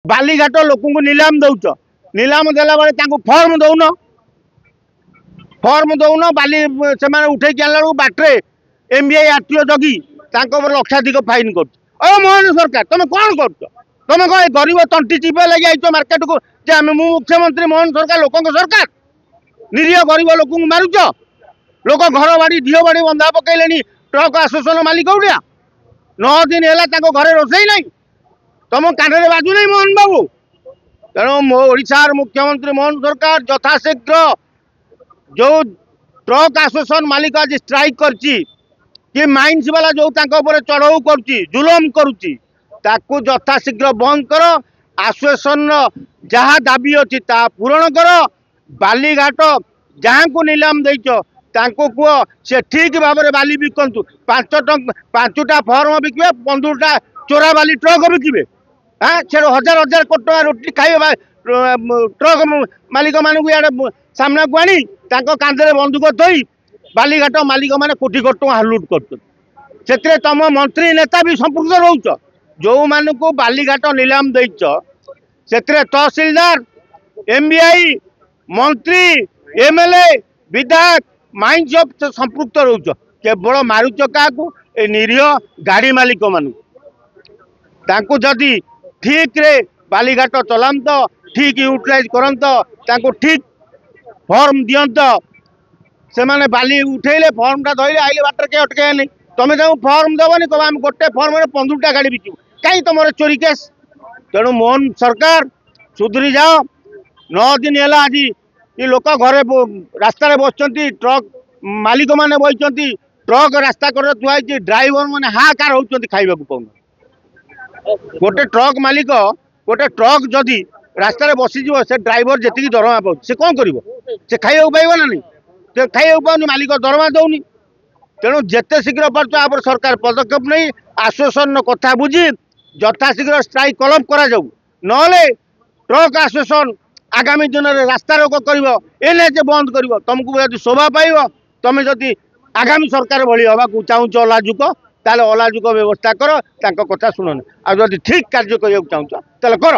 बालीघाट लोक नीलाम दौच नीलाम देला बेले फर्म दौन बाली से उठे आनला बाटे एमबीआई आरटीओ जगी लक्षाधिक फाइन कर मोहन सरकार तुम कौन कर तुम कौन गरीब तंटी चिपे लगे आई मार्केट को मुख्यमंत्री मोहन सरकार लोक सरकार निरीह गरीब लोक मारुच लोक घर बाड़ी झील बाड़ी बंधा पकड़े ट्रक आसोसिएशन मालिक उड़िया 9 दिन है घरे रोसई ना तुम कान बाजू नहीं मोहन बाबू तेणु ओडिशार मुख्यमंत्री मोहन सरकार यथाशीघ्र जो ट्रक आसोसिएशन मालिक आज स्ट्राइक कर माइंस वाला जो चढ़ऊ कर जुलम करुच्ची यथाशीघ्र बंद कर आसोसिएशन जहाँ दाबी अच्छी पूरण कर बालीघाट जहाँ को नीलाम देच कह से ठीक भाव में बाली बिकतु 5टा फर्म बिके 15टा चोरा बाली ट्रक बिके हाँ से हजार हजार कोटी टका रोटी खाइबा ट्रक मालिक मानू सामना को आनी कांधे बंदूक थी बालीघाट मालिक मैंने कोटी कोटी टका लुट कर तुम मंत्री नेता भी संपुक्त रोच जो मानू बालीघाट नीलाम देच से तहसीलदार एमबीआई मंत्री एमएलए विधायक माइंस संपुक्त रोच केवल मारुच क्या निरीह गाड़ी मालिक मानू जदि ठीक रे बालीघाट चलांत ठीक यूटिलाइज करत ठीक फर्म दिंत से माने बाली उठेले फर्मटा धरले आइले बाटर के अटके नहीं तुम फर्म दबनी कह आम गोटे फर्म में 15टा गाड़ी बिकू कहीं तुम चोरी केस तेणु मोहन सरकार सुधरी जाओ 9 दिन है आज ये लोक घरे रास्तार बस ट्रक मालिक मैंने बही ट्रक रास्ता कर थुआई ड्राइवर मैंने हाकार होती खाइबा पाऊना गोटे ट्रक मालिक गोटे ट्रक जदि रास्तार बसीज से ड्राइवर जी दरमा पाँच से कौन कर खाइबा पाइब ना नहीं तो खाइबा पाऊनी मालिक दरमा दौनी तेणु जिते शीघ्र पार्थ आप सरकार पदक्षेप नहीं आसोसिएशन कथा बुझी यथाशीघ्र स्ट्राइक कलप करा ना ट्रक आसोसिएशन आगामी दिन में रास्ता रोक कर बंद कर तुमको यदि शोभा पाइब तुम जदि आगामी सरकार भली हवा चाहूच अलाजुक ताले अलाजुक व्यवस्था कर कथा शुणन आ ठीक कार्य करने चाहूच ताले कर।